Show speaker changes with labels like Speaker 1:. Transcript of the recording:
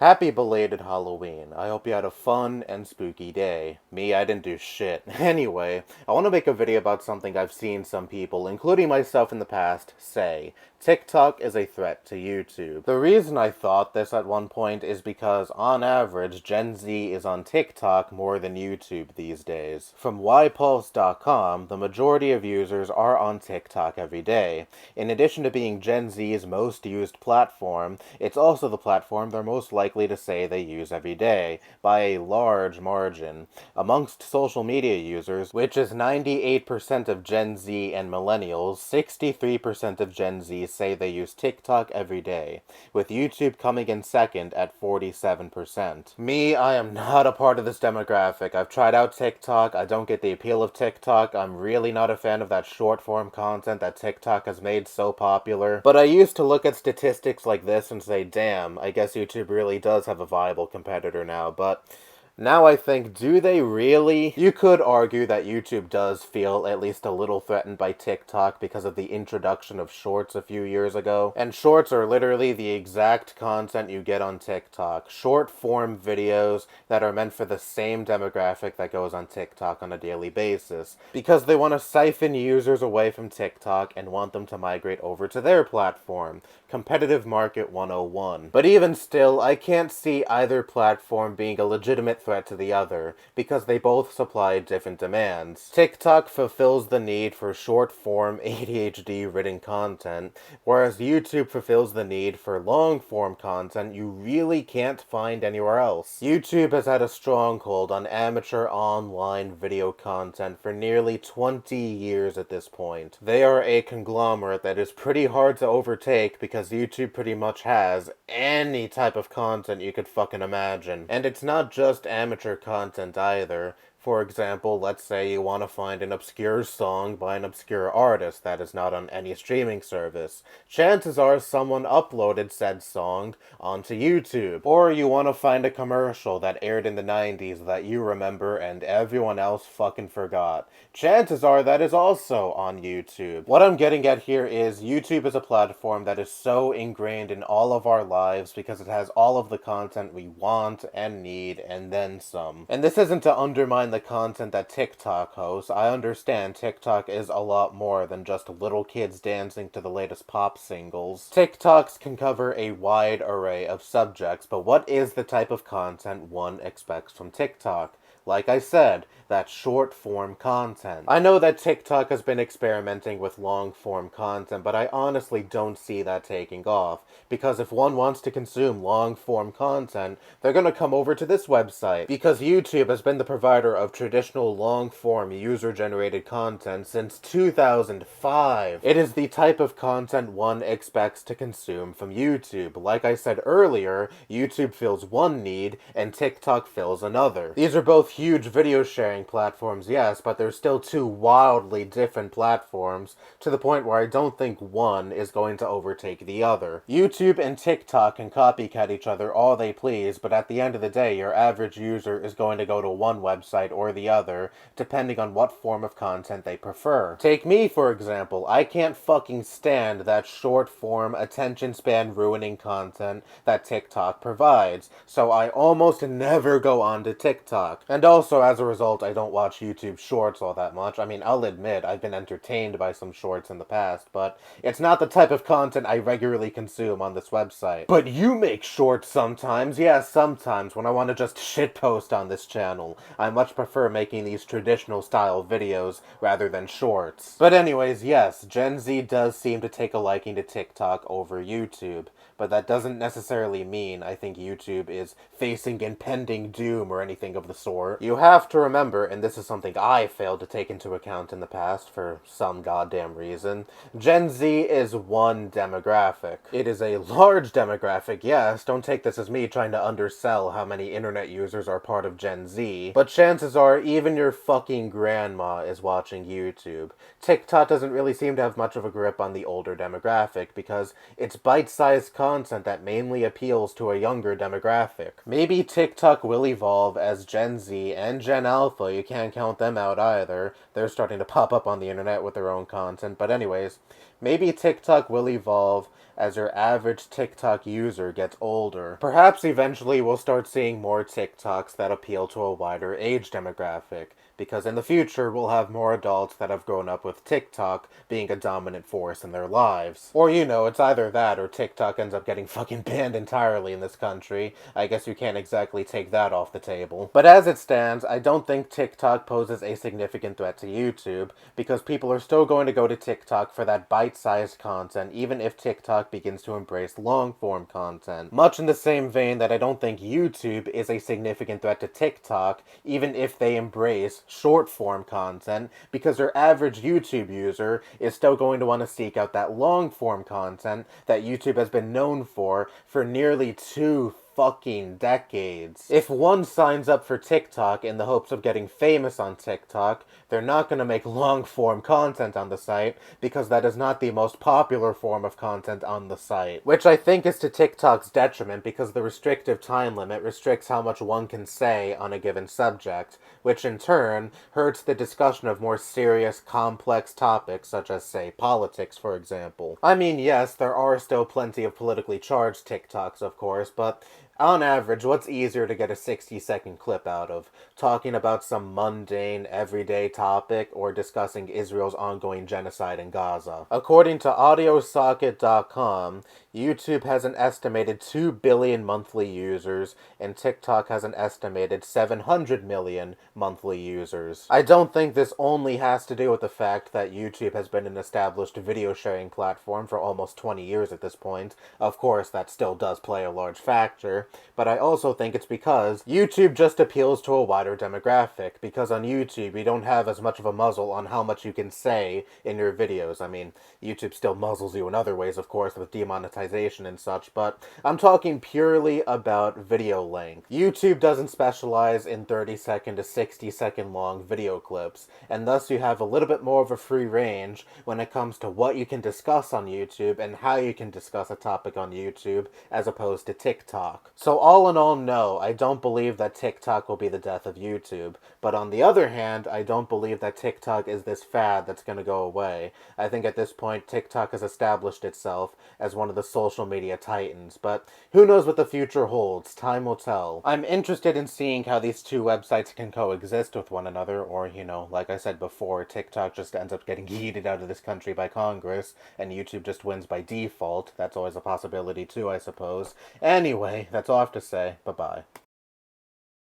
Speaker 1: Happy belated Halloween. I hope you had a fun and spooky day. Me, I didn't do shit. Anyway, I want to make a video about something I've seen some people, including myself in the past, say. TikTok is a threat to YouTube. The reason I thought this at one point is because, on average, Gen Z is on TikTok more than YouTube these days. From ypulse.com, the majority of users are on TikTok every day. In addition to being Gen Z's most used platform, it's also the platform they're most likely to say they use every day, by a large margin. Amongst social media users, which is 98% of Gen Z and millennials, 63% of Gen Z say they use TikTok every day, with YouTube coming in second at 47%. Me, I am not a part of this demographic. I've tried out TikTok, I don't get the appeal of TikTok, I'm really not a fan of that short-form content that TikTok has made so popular. But I used to look at statistics like this and say, damn, I guess YouTube really does have a viable competitor now, but now I think, do they really? You could argue that YouTube does feel at least a little threatened by TikTok because of the introduction of Shorts a few years ago. And Shorts are literally the exact content you get on TikTok. Short-form videos that are meant for the same demographic that goes on TikTok on a daily basis. Because they want to siphon users away from TikTok and want them to migrate over to their platform. Competitive Market 101. But even still, I can't see either platform being a legitimate threat to the other, because they both supply different demands. TikTok fulfills the need for short-form, ADHD-ridden content, whereas YouTube fulfills the need for long-form content you really can't find anywhere else. YouTube has had a stronghold on amateur online video content for nearly 20 years at this point. They are a conglomerate that is pretty hard to overtake because YouTube pretty much has any type of content you could fucking imagine. And it's not just amateur content either. For example, let's say you want to find an obscure song by an obscure artist that is not on any streaming service. Chances are someone uploaded said song onto YouTube. Or you want to find a commercial that aired in the 90s that you remember and everyone else fucking forgot. Chances are that is also on YouTube. What I'm getting at here is YouTube is a platform that is so ingrained in all of our lives because it has all of the content we want and need and then some. And this isn't to undermine the content that TikTok hosts. I understand TikTok is a lot more than just little kids dancing to the latest pop singles. TikToks can cover a wide array of subjects, but what is the type of content one expects from TikTok? Like I said, that short-form content. I know that TikTok has been experimenting with long-form content, but I honestly don't see that taking off. Because if one wants to consume long-form content, they're gonna come over to this website. Because YouTube has been the provider of traditional long-form user-generated content since 2005. It is the type of content one expects to consume from YouTube. Like I said earlier, YouTube fills one need, and TikTok fills another. These are both huge video sharing platforms, yes, but they're still two wildly different platforms, to the point where I don't think one is going to overtake the other. YouTube and TikTok can copycat each other all they please, but at the end of the day, your average user is going to go to one website or the other, depending on what form of content they prefer. Take me, for example. I can't fucking stand that short-form, attention span ruining content that TikTok provides, so I almost never go onto TikTok. And also, as a result, I don't watch YouTube Shorts all that much. I mean, I'll admit, I've been entertained by some shorts in the past, but it's not the type of content I regularly consume on this website. But you make shorts sometimes. Yeah, sometimes, when I want to just shitpost on this channel. I much prefer making these traditional style videos rather than shorts. But anyways, yes, Gen Z does seem to take a liking to TikTok over YouTube. But that doesn't necessarily mean I think YouTube is facing impending doom or anything of the sort. You have to remember, and this is something I failed to take into account in the past for some goddamn reason, Gen Z is one demographic. It is a large demographic, yes, don't take this as me trying to undersell how many internet users are part of Gen Z, but chances are even your fucking grandma is watching YouTube. TikTok doesn't really seem to have much of a grip on the older demographic because it's bite-sized content that mainly appeals to a younger demographic. Maybe TikTok will evolve as Gen Z and Gen Alpha, you can't count them out either. They're starting to pop up on the internet with their own content, but anyways, Maybe TikTok will evolve as your average TikTok user gets older. Perhaps eventually we'll start seeing more TikToks that appeal to a wider age demographic, because in the future we'll have more adults that have grown up with TikTok being a dominant force in their lives. Or, it's either that or TikTok ends up getting fucking banned entirely in this country. I guess you can't exactly take that off the table. But as it stands, I don't think TikTok poses a significant threat to YouTube, because people are still going to go to TikTok for that bite-sized content, even if TikTok begins to embrace long-form content. Much in the same vein that I don't think YouTube is a significant threat to TikTok, even if they embrace short-form content, because your average YouTube user is still going to want to seek out that long-form content that YouTube has been known for nearly 2 fucking decades. If one signs up for TikTok in the hopes of getting famous on TikTok, they're not going to make long-form content on the site, because that is not the most popular form of content on the site. Which I think is to TikTok's detriment, because the restrictive time limit restricts how much one can say on a given subject, which in turn hurts the discussion of more serious, complex topics such as, say, politics, for example. I mean, yes, there are still plenty of politically charged TikToks, of course, but on average, what's easier to get a 60-second clip out of? Talking about some mundane, everyday topic, or discussing Israel's ongoing genocide in Gaza? According to Audiosocket.com, YouTube has an estimated 2 billion monthly users, and TikTok has an estimated 700 million monthly users. I don't think this only has to do with the fact that YouTube has been an established video sharing platform for almost 20 years at this point. Of course, that still does play a large factor, but I also think it's because YouTube just appeals to a wider demographic, because on YouTube you don't have as much of a muzzle on how much you can say in your videos. I mean, YouTube still muzzles you in other ways, of course, with demonetization and such, but I'm talking purely about video length. YouTube doesn't specialize in 30-second to 60-second long video clips, and thus you have a little bit more of a free range when it comes to what you can discuss on YouTube and how you can discuss a topic on YouTube, as opposed to TikTok. So all in all, no, I don't believe that TikTok will be the death of YouTube, but on the other hand, I don't believe that TikTok is this fad that's going to go away. I think at this point, TikTok has established itself as one of the social media titans, but who knows what the future holds? Time will tell. I'm interested in seeing how these two websites can coexist with one another, or, like I said before, TikTok just ends up getting yeeted out of this country by Congress, and YouTube just wins by default. That's always a possibility too, I suppose. Anyway, that's all I have to say. Bye-bye.